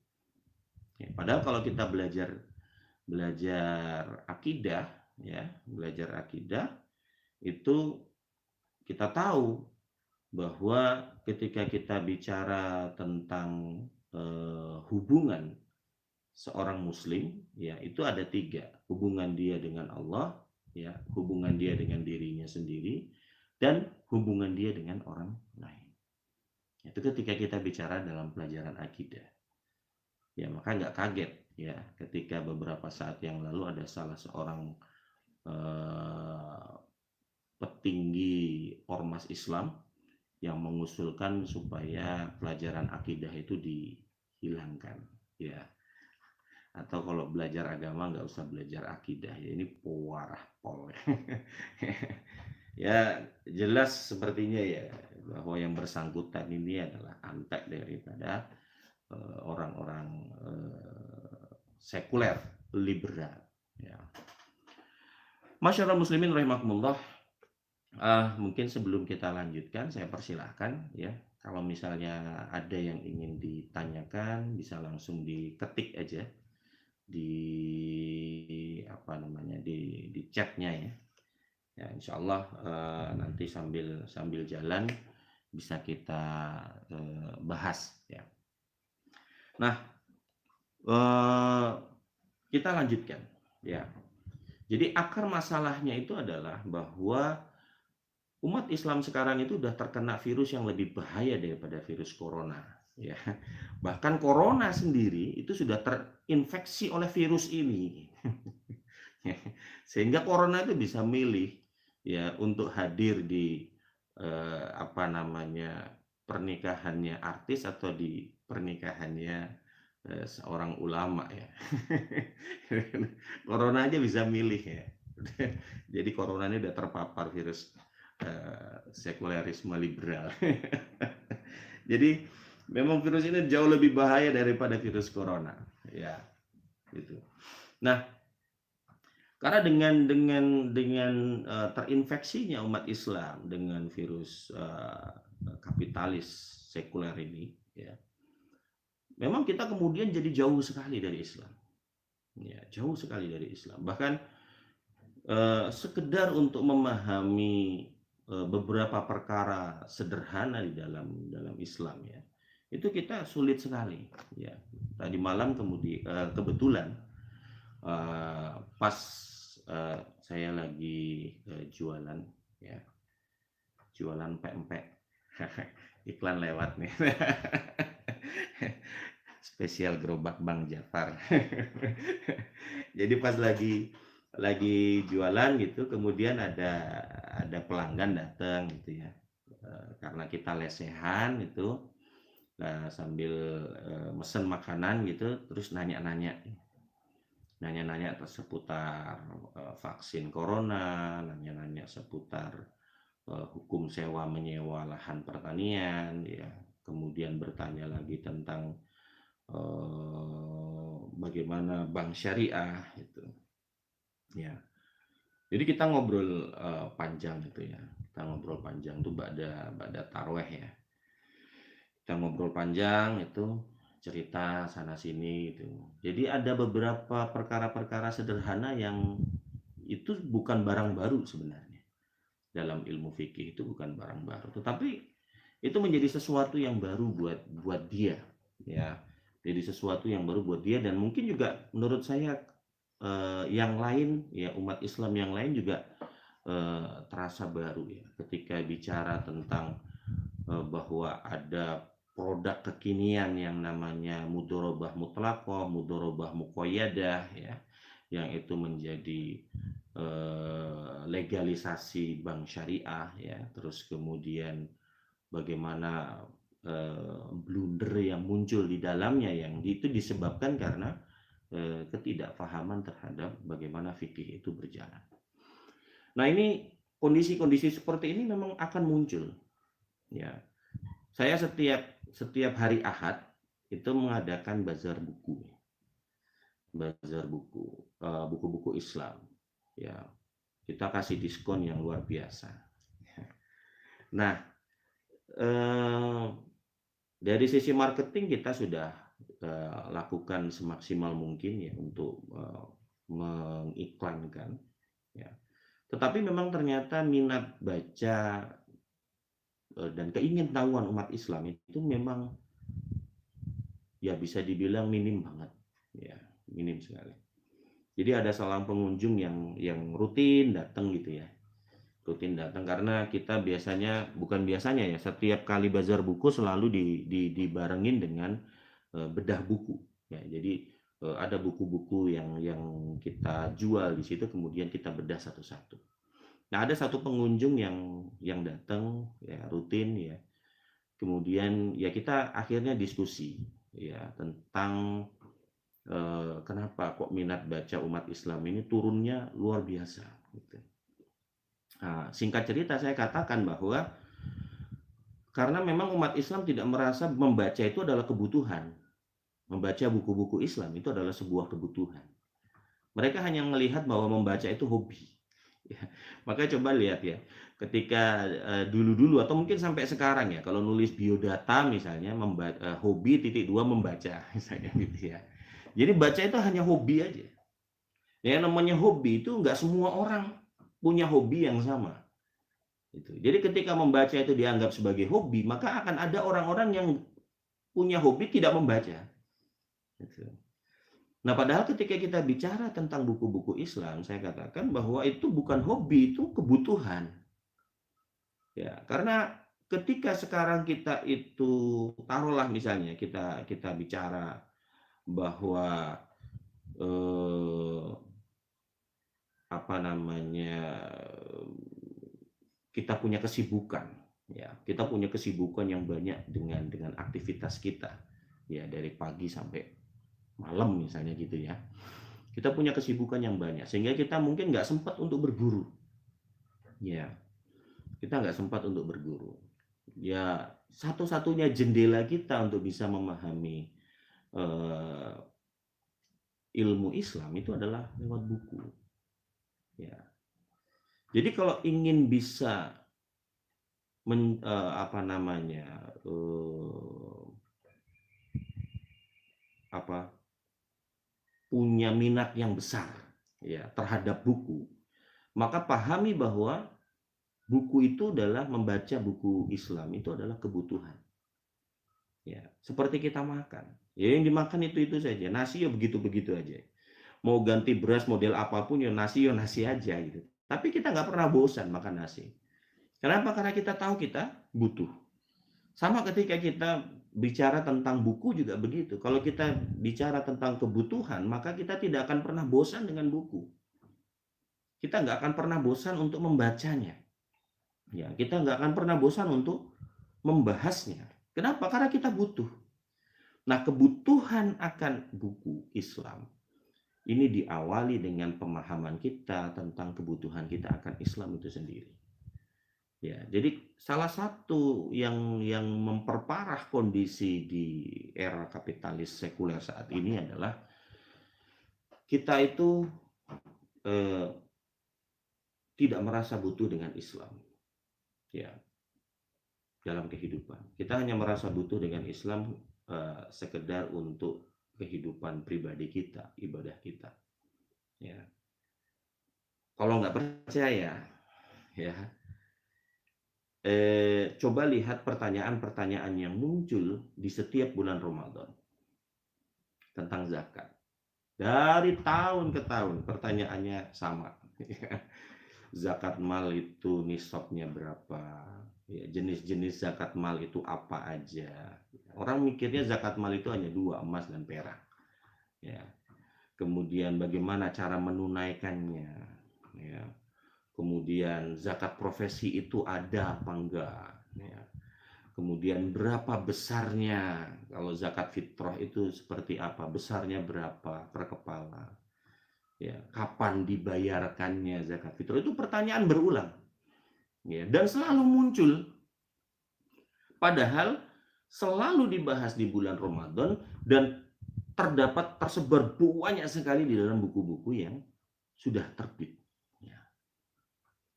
Ya, padahal kalau kita belajar akidah, ya, belajar akidah itu kita tahu bahwa ketika kita bicara tentang hubungan seorang muslim, ya, itu ada 3. Hubungan dia dengan Allah, ya, hubungan dia dengan dirinya sendiri, dan hubungan dia dengan orang lain. Itu ketika kita bicara dalam pelajaran akidah. Ya, maka nggak kaget ya ketika beberapa saat yang lalu ada salah seorang petinggi ormas Islam yang mengusulkan supaya pelajaran akidah itu dihilangkan, ya. Atau kalau belajar agama nggak usah belajar akidah, ya, ini parah pol. Ya, jelas sepertinya ya bahwa yang bersangkutan ini adalah antek daripada orang-orang sekuler liberal, ya. Masyaallah muslimin rahimakumullah. Mungkin sebelum kita lanjutkan, saya persilahkan ya, kalau misalnya ada yang ingin ditanyakan bisa langsung diketik aja di di chatnya ya. Ya, insya Allah nanti sambil jalan bisa kita bahas ya. Nah, kita lanjutkan ya. Jadi akar masalahnya itu adalah bahwa umat Islam sekarang itu udah terkena virus yang lebih bahaya daripada virus corona, ya. Bahkan corona sendiri itu sudah terinfeksi oleh virus ini. Sehingga corona itu bisa milih ya untuk hadir di pernikahannya artis atau di pernikahannya seorang ulama ya. Corona aja bisa milih ya. Jadi corona ini udah terpapar virus sekulerisme liberal. Jadi memang virus ini jauh lebih bahaya daripada virus corona, ya, gitu. Nah, karena dengan terinfeksinya umat Islam dengan virus kapitalis sekuler ini, ya, memang kita kemudian jadi jauh sekali dari Islam, ya, jauh sekali dari Islam. Bahkan sekedar untuk memahami beberapa perkara sederhana di dalam Islam ya, itu kita sulit sekali ya. Tadi malam kebetulan pas saya lagi jualan ya, jualan pempek. Iklan lewat nih. Spesial gerobak Bang Jafar. Jadi pas lagi jualan gitu, kemudian ada pelanggan datang gitu ya, karena kita lesehan itu, sambil mesen makanan gitu, terus nanya-nanya seputar vaksin corona, nanya-nanya seputar hukum sewa menyewa lahan pertanian ya, kemudian bertanya lagi tentang bagaimana bank syariah itu. Ya, jadi kita ngobrol panjang gitu ya. Kita ngobrol panjang tuh ba'da tarweh ya. Kita ngobrol panjang itu, cerita sana sini gitu. Jadi ada beberapa perkara-perkara sederhana yang itu bukan barang baru sebenarnya. Dalam ilmu fikih itu bukan barang baru, tetapi itu menjadi sesuatu yang baru buat dia ya. Jadi sesuatu yang baru buat dia, dan mungkin juga menurut saya yang lain ya, umat Islam yang lain juga terasa baru ya ketika bicara tentang bahwa ada produk kekinian yang namanya mudharabah mutlaqah, mudharabah muqayyadah ya, yang itu menjadi legalisasi bank syariah ya. Terus kemudian bagaimana blunder yang muncul di dalamnya, yang itu disebabkan karena ketidakpahaman terhadap bagaimana fikih itu berjalan. Nah, ini kondisi-kondisi seperti ini memang akan muncul. Ya, saya setiap hari Ahad itu mengadakan bazar buku, buku-buku Islam. Ya, kita kasih diskon yang luar biasa. Nah, dari sisi marketing kita sudah lakukan semaksimal mungkin ya untuk mengiklankan. Ya. Tetapi memang ternyata minat baca dan keingintahuan umat Islam itu memang ya bisa dibilang minim banget, ya minim sekali. Jadi ada seorang pengunjung yang rutin datang gitu ya, rutin datang karena kita biasanya ya setiap kali bazar buku selalu dibarengin dengan bedah buku ya. Jadi ada buku-buku yang kita jual di situ, kemudian kita bedah satu-satu. Nah, ada satu pengunjung yang datang ya rutin ya. Kemudian ya kita akhirnya diskusi ya tentang kenapa kok minat baca umat Islam ini turunnya luar biasa gitu. Nah, singkat cerita saya katakan bahwa karena memang umat Islam tidak merasa membaca itu adalah kebutuhan. Membaca buku-buku Islam itu adalah sebuah kebutuhan. Mereka hanya melihat bahwa membaca itu hobi. Ya, makanya coba lihat ya, ketika dulu-dulu atau mungkin sampai sekarang ya, kalau nulis biodata misalnya hobi (2) membaca misalnya gitu ya. Jadi baca itu hanya hobi aja. Ya namanya hobi itu nggak semua orang punya hobi yang sama. Jadi ketika membaca itu dianggap sebagai hobi, maka akan ada orang-orang yang punya hobi tidak membaca. Nah, padahal ketika kita bicara tentang buku-buku Islam, saya katakan bahwa itu bukan hobi, itu kebutuhan. Ya, karena ketika sekarang kita itu taruhlah misalnya kita bicara bahwa kita punya kesibukan, ya kita punya kesibukan yang banyak dengan aktivitas kita, ya dari pagi sampai malam misalnya gitu ya. Kita punya kesibukan yang banyak sehingga kita mungkin nggak sempat untuk berguru, ya kita nggak sempat untuk berguru. Ya satu-satunya jendela kita untuk bisa memahami ilmu Islam itu adalah lewat buku. Ya. Jadi kalau ingin bisa punya minat yang besar ya terhadap buku, maka pahami bahwa buku itu adalah membaca buku Islam itu adalah kebutuhan. Ya, seperti kita makan. Ya yang dimakan itu saja. Nasi ya begitu-begitu aja. Mau ganti beras model apapun ya nasi aja gitu. Tapi kita nggak pernah bosan makan nasi. Kenapa? Karena kita tahu kita butuh. Sama ketika kita bicara tentang buku juga begitu. Kalau kita bicara tentang kebutuhan, maka kita tidak akan pernah bosan dengan buku. Kita nggak akan pernah bosan untuk membacanya. Ya, kita nggak akan pernah bosan untuk membahasnya. Kenapa? Karena kita butuh. Nah, kebutuhan akan buku Islam ini diawali dengan pemahaman kita tentang kebutuhan kita akan Islam itu sendiri. Ya, jadi salah satu yang memperparah kondisi di era kapitalis sekuler saat ini adalah kita itu tidak merasa butuh dengan Islam. Ya, dalam kehidupan. Kita hanya merasa butuh dengan Islam sekedar untuk kehidupan pribadi kita, ibadah kita. Ya. Kalau nggak percaya, ya, coba lihat pertanyaan-pertanyaan yang muncul di setiap bulan Ramadan tentang zakat. Dari tahun ke tahun pertanyaannya sama. Zakat mal itu nisabnya berapa? Ya, jenis-jenis zakat mal itu apa aja? Orang mikirnya zakat mal itu hanya 2, emas dan perak. Ya. Kemudian bagaimana cara menunaikannya? Ya. Kemudian zakat profesi itu ada apa enggak? Ya. Kemudian berapa besarnya? Kalau zakat fitrah itu seperti apa? Besarnya berapa per kepala? Ya, kapan dibayarkannya zakat fitrah? Itu pertanyaan berulang. ya, dan selalu muncul. Padahal selalu dibahas di bulan Ramadan dan tersebar banyak sekali di dalam buku-buku yang sudah terbit. Ya.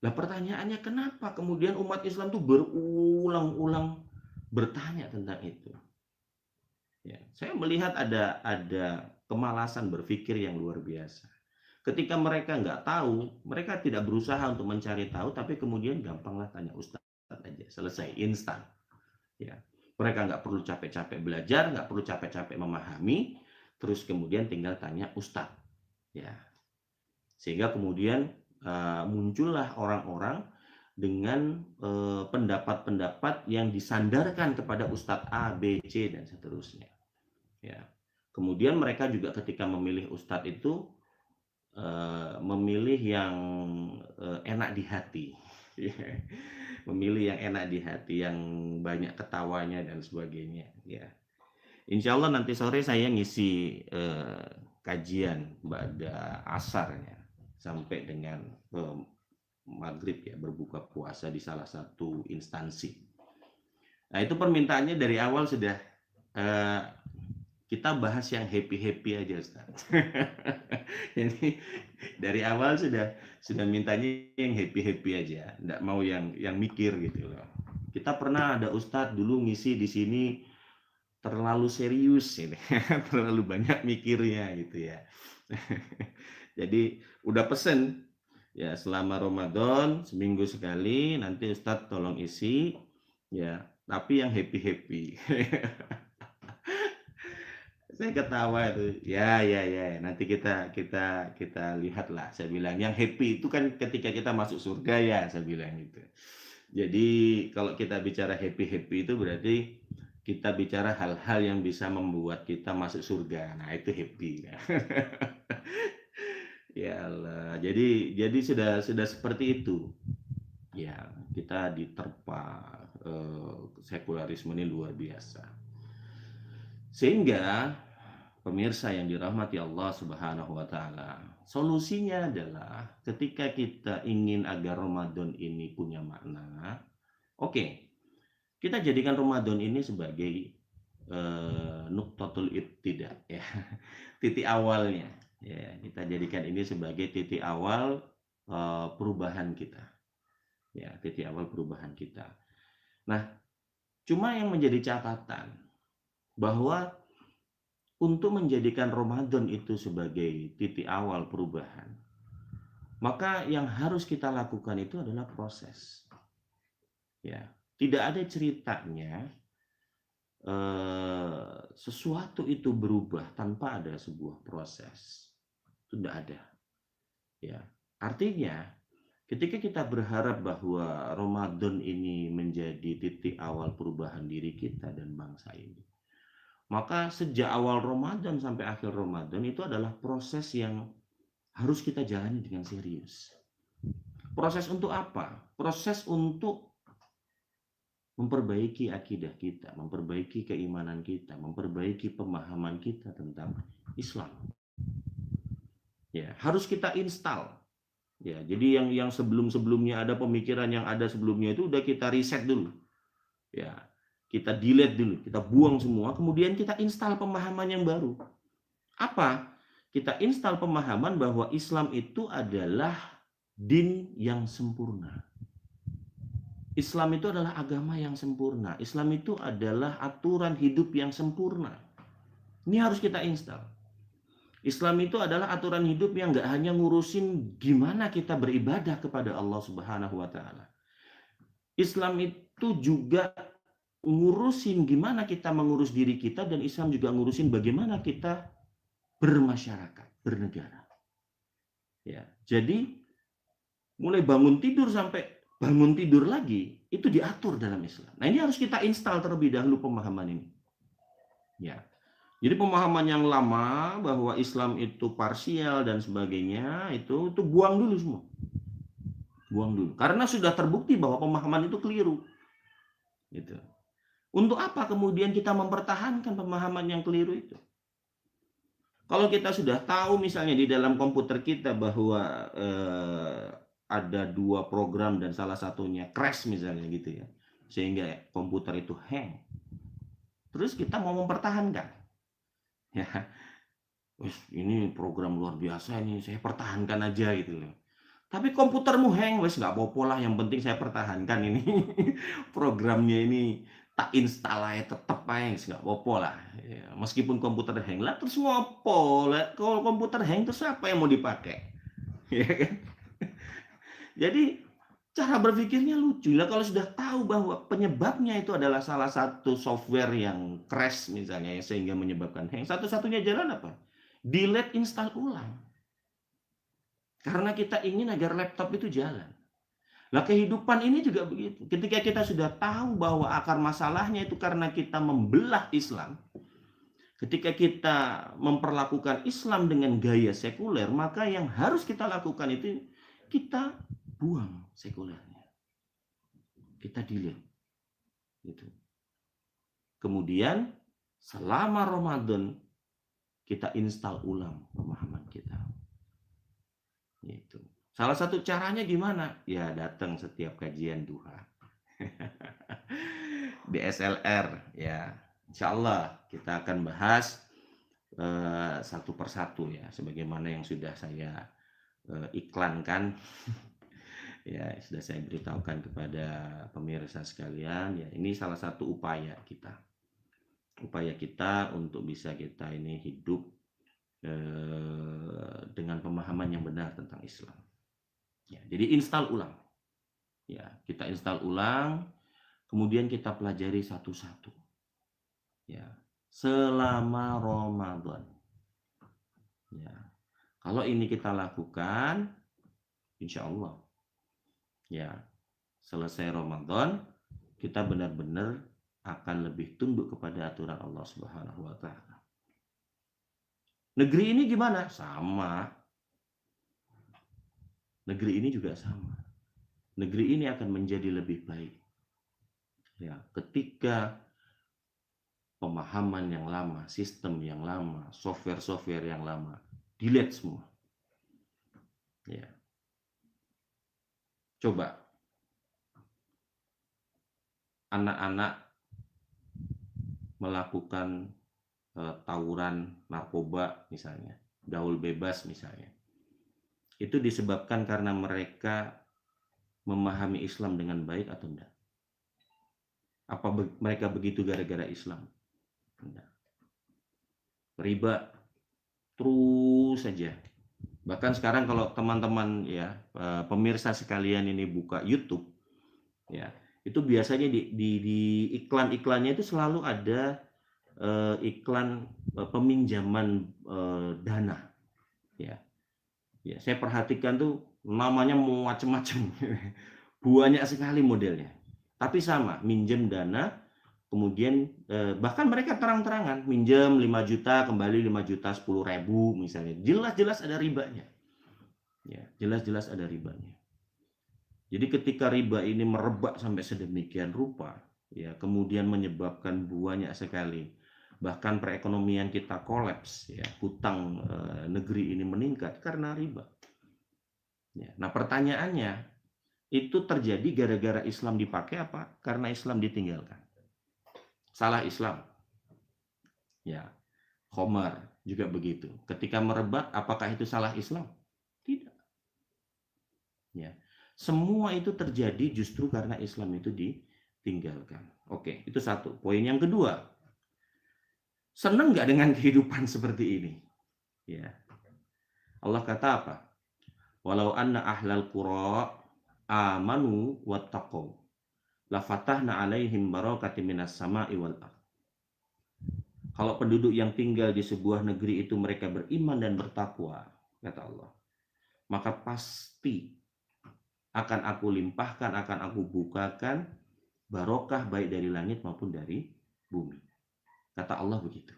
Nah, pertanyaannya kenapa kemudian umat Islam tuh berulang-ulang bertanya tentang itu? Ya, saya melihat ada kemalasan berpikir yang luar biasa. Ketika mereka nggak tahu, mereka tidak berusaha untuk mencari tahu, tapi kemudian gampanglah tanya Ustadz aja, selesai, instan. Ya, mereka nggak perlu capek-capek belajar, nggak perlu capek-capek memahami, terus kemudian tinggal tanya Ustadz. Ya, sehingga kemudian muncullah orang-orang dengan pendapat-pendapat yang disandarkan kepada Ustadz A, B, C dan seterusnya. Ya, kemudian mereka juga ketika memilih Ustadz itu memilih yang enak di hati. Memilih yang enak di hati, yang banyak ketawanya dan sebagainya. Ya, Insya Allah nanti sore saya ngisi kajian pada asarnya sampai dengan maghrib ya, berbuka puasa di salah satu instansi. Nah, itu permintaannya dari awal sudah kita bahas yang happy aja, Ustaz. Jadi dari awal sudah mintanya yang happy aja, enggak mau yang mikir gitu loh. Kita pernah ada Ustadz dulu ngisi di sini terlalu serius ini, terlalu banyak mikirnya gitu ya. Jadi udah pesen ya, selama Ramadan seminggu sekali nanti Ustadz tolong isi ya, tapi yang happy. Saya ketawa itu. Ya, nanti kita lihatlah. Saya bilang yang happy itu kan ketika kita masuk surga ya, saya bilang gitu. Jadi kalau kita bicara happy itu berarti kita bicara hal-hal yang bisa membuat kita masuk surga. Nah, itu happy. Ya Allah. Jadi sudah seperti itu. Ya, kita diterpa sekularisme ini luar biasa. Sehingga pemirsa yang dirahmati Allah Subhanahu wa taala, solusinya adalah ketika kita ingin agar Ramadan ini punya makna, oke, kita jadikan Ramadan ini sebagai nuqtatul ibtida ya, titik awalnya. Ya, kita jadikan ini sebagai titik awal perubahan kita. Ya, titik awal perubahan kita. Nah, cuma yang menjadi catatan bahwa untuk menjadikan Ramadan itu sebagai titik awal perubahan, maka yang harus kita lakukan itu adalah proses. Ya, tidak ada ceritanya sesuatu itu berubah tanpa ada sebuah proses. Itu tidak ada. Ya, artinya ketika kita berharap bahwa Ramadan ini menjadi titik awal perubahan diri kita dan bangsa ini, maka sejak awal Ramadan sampai akhir Ramadan itu adalah proses yang harus kita jalani dengan serius. Proses untuk apa? Proses untuk memperbaiki akidah kita, memperbaiki keimanan kita, memperbaiki pemahaman kita tentang Islam. Ya, harus kita install. Ya, jadi yang sebelum-sebelumnya ada pemikiran yang ada sebelumnya itu udah kita reset dulu. Ya, kita delete dulu, kita buang semua, kemudian kita install pemahaman yang baru. Apa? Kita install pemahaman bahwa Islam itu adalah din yang sempurna. Islam itu adalah agama yang sempurna. Islam itu adalah aturan hidup yang sempurna. Ini harus kita install. Islam itu adalah aturan hidup yang nggak hanya ngurusin gimana kita beribadah kepada Allah Subhanahu wa taala. Islam itu juga ngurusin gimana kita mengurus diri kita, dan Islam juga ngurusin bagaimana kita bermasyarakat, bernegara. Ya, jadi mulai bangun tidur sampai bangun tidur lagi itu diatur dalam Islam. Nah, ini harus kita install terlebih dahulu pemahaman ini. Ya. Jadi pemahaman yang lama bahwa Islam itu parsial dan sebagainya itu buang dulu semua. Buang dulu. Karena sudah terbukti bahwa pemahaman itu keliru. Gitu. Untuk apa kemudian kita mempertahankan pemahaman yang keliru itu? Kalau kita sudah tahu misalnya di dalam komputer kita bahwa ada 2 program dan salah satunya crash misalnya gitu ya, sehingga komputer itu hang. Terus kita mau mempertahankan, ya, wis ini program luar biasa ini, saya pertahankan aja gitu loh. Tapi komputermu hang, wis nggak apa-apa lah, yang penting saya pertahankan ini programnya ini, tak install aja tetep ae, wis nggak apa-apa lah, ya, meskipun komputer hang. Lah terus ngopo, lah kalau komputer hang terus apa yang mau dipakai? Ya kan? Jadi cara berpikirnya lucu. Lah kalau sudah tahu bahwa penyebabnya itu adalah salah satu software yang crash misalnya ya, sehingga menyebabkan hang, satu-satunya jalan apa? Delete, install ulang. Karena kita ingin agar laptop itu jalan. Lah kehidupan ini juga begitu. Ketika kita sudah tahu bahwa akar masalahnya itu karena kita membelah Islam, ketika kita memperlakukan Islam dengan gaya sekuler, maka yang harus kita lakukan itu kita buang sekulernya. Kita delete. Gitu. Kemudian selama Ramadan kita install ulang pemahaman kita. Gitu. Salah satu caranya gimana? Ya datang setiap kajian duha. Di SLR ya. Insya Allah kita akan bahas satu persatu ya, sebagaimana yang sudah saya iklankan. Ya, sudah saya beritahukan kepada pemirsa sekalian ya, ini salah satu upaya kita. Upaya kita untuk bisa kita ini hidup dengan pemahaman yang benar tentang Islam. Ya, jadi install ulang. Ya, kita install ulang, kemudian kita pelajari satu-satu. Ya, selama Ramadan. Ya, kalau ini kita lakukan, insya Allah, ya, selesai Ramadan, kita benar-benar akan lebih tunduk kepada aturan Allah Subhanahu wa Ta'ala. Negeri ini gimana? Sama. Negeri ini juga sama. Negeri ini akan menjadi lebih baik. Ya, ketika pemahaman yang lama, sistem yang lama, software-software yang lama delete semua. Ya. Coba anak-anak melakukan tawuran narkoba misalnya, gaul bebas misalnya. Itu disebabkan karena mereka memahami Islam dengan baik atau enggak? Apa mereka begitu gara-gara Islam? Enggak. Riba terus saja. Bahkan sekarang kalau teman-teman ya pemirsa sekalian ini buka YouTube ya, itu biasanya di iklan-iklannya itu selalu ada iklan peminjaman dana ya. Ya, saya perhatikan tuh namanya macam-macam. Banyak sekali modelnya. Tapi sama, minjem dana, kemudian bahkan mereka terang-terangan minjem 5 juta, kembali 5 juta 10.000 misalnya. Jelas-jelas ada ribanya. Ya, jelas-jelas ada ribanya. Jadi ketika riba ini merebak sampai sedemikian rupa, ya, kemudian menyebabkan banyak sekali, bahkan perekonomian kita kolaps, ya, hutang negeri ini meningkat karena riba. Ya, nah pertanyaannya, itu terjadi gara-gara Islam dipakai apa? Karena Islam ditinggalkan. Salah Islam. Ya, Khomar juga begitu. Ketika merebak, apakah itu salah Islam? Tidak. Ya, semua itu terjadi justru karena Islam itu ditinggalkan. Oke, itu satu. Poin yang kedua, senang nggak dengan kehidupan seperti ini? Ya. Allah kata apa? Walau anna ahlal qura amanu wattaqau la fatahna alaihim barakatim minas sama'i wal ardh. Kalau penduduk yang tinggal di sebuah negeri itu mereka beriman dan bertakwa, kata Allah, maka pasti akan aku limpahkan, akan aku bukakan barokah baik dari langit maupun dari bumi. Kata Allah begitu.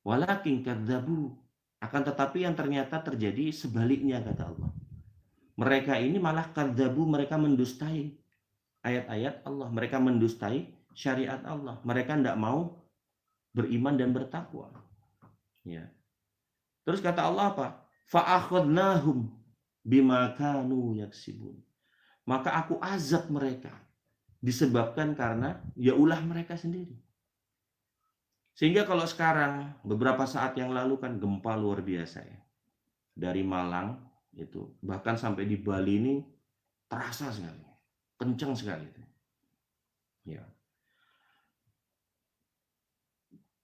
Walakin kadzabu, akan tetapi yang ternyata terjadi sebaliknya, kata Allah. Mereka ini malah kadzabu, mereka mendustai ayat-ayat Allah, mereka mendustai syariat Allah. Mereka tidak mau beriman dan bertakwa. Ya. Terus kata Allah apa? Fa'akhadnahum bima kanu yaksibun. Maka aku azab mereka disebabkan karena ya ulah mereka sendiri. Sehingga kalau sekarang beberapa saat yang lalu kan gempa luar biasa ya. Dari Malang itu bahkan sampai di Bali ini terasa sekali. Kencang sekali. Ya.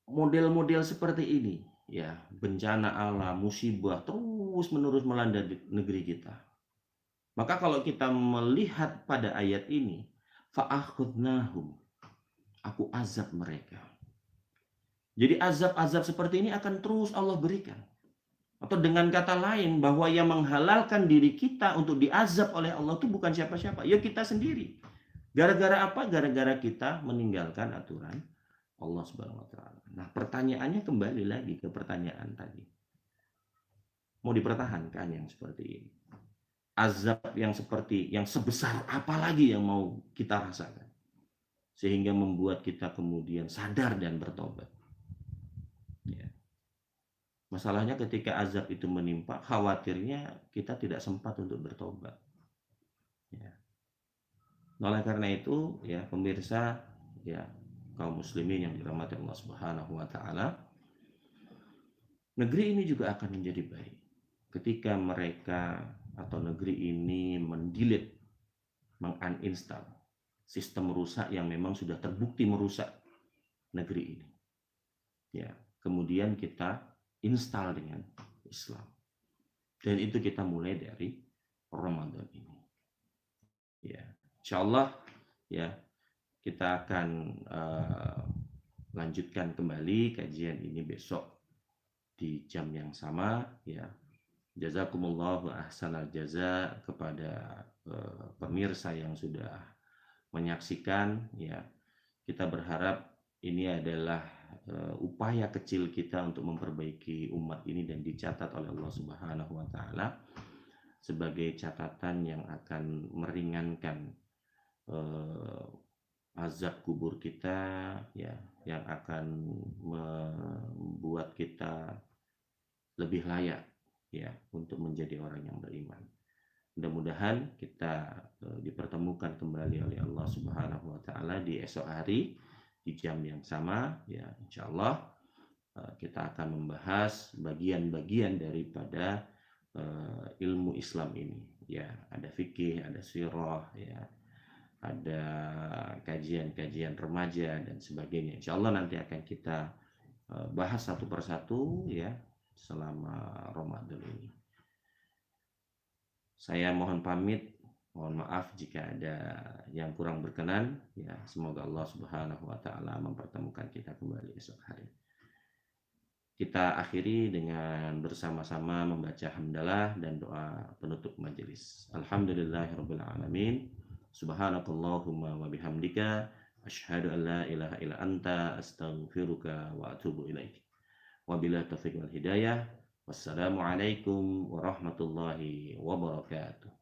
Model-model seperti ini ya, bencana alam, musibah terus-menerus melanda negeri kita. Maka kalau kita melihat pada ayat ini, fa'akhudnahum, aku azab mereka. Jadi azab-azab seperti ini akan terus Allah berikan. Atau dengan kata lain, bahwa yang menghalalkan diri kita untuk diazab oleh Allah itu bukan siapa-siapa, ya kita sendiri. Gara-gara apa? Gara-gara kita meninggalkan aturan Allah Subhanahu wa taala. Nah, pertanyaannya kembali lagi ke pertanyaan tadi. Mau dipertahankan yang seperti ini? Azab yang seperti yang sebesar apa lagi yang mau kita rasakan sehingga membuat kita kemudian sadar dan bertobat? Ya. Masalahnya ketika azab itu menimpa, khawatirnya kita tidak sempat untuk bertobat. Ya. Oleh karena itu, ya pemirsa, ya kaum muslimin yang dirahmati Allah Subhanahu wa taala, negeri ini juga akan menjadi baik ketika mereka atau negeri ini mendelete, menguninstall sistem rusak yang memang sudah terbukti merusak negeri ini. Ya, kemudian kita install dengan Islam. Dan itu kita mulai dari Ramadan ini. Ya, insyaallah ya kita akan lanjutkan kembali kajian ini besok di jam yang sama ya. Jazakumullahu ahsanal jaza kepada pemirsa yang sudah menyaksikan ya. Kita berharap ini adalah upaya kecil kita untuk memperbaiki umat ini dan dicatat oleh Allah Subhanahu wa taala sebagai catatan yang akan meringankan azab kubur kita ya, yang akan membuat kita lebih layak ya untuk menjadi orang yang beriman. Mudah-mudahan kita dipertemukan kembali oleh Allah Subhanahu wa taala di esok hari di jam yang sama ya, insyaallah kita akan membahas bagian-bagian daripada ilmu Islam ini ya, ada fikih, ada sirah ya, ada kajian-kajian remaja dan sebagainya. Insyaallah nanti akan kita bahas satu persatu ya selama Ramadan ini. Saya mohon pamit, mohon maaf jika ada yang kurang berkenan ya. Semoga Allah Subhanahu wa taala mempertemukan kita kembali esok hari. Kita akhiri dengan bersama-sama membaca hamdalah dan doa penutup majelis. Alhamdulillahirabbil alamin. Subhanakallahumma wa bihamdika asyhadu an la ilaha illa anta astaghfiruka wa atubu ilaik. Wabillahi taufiq wal hidayah. Wassalamualaikum warahmatullahi wabarakatuh.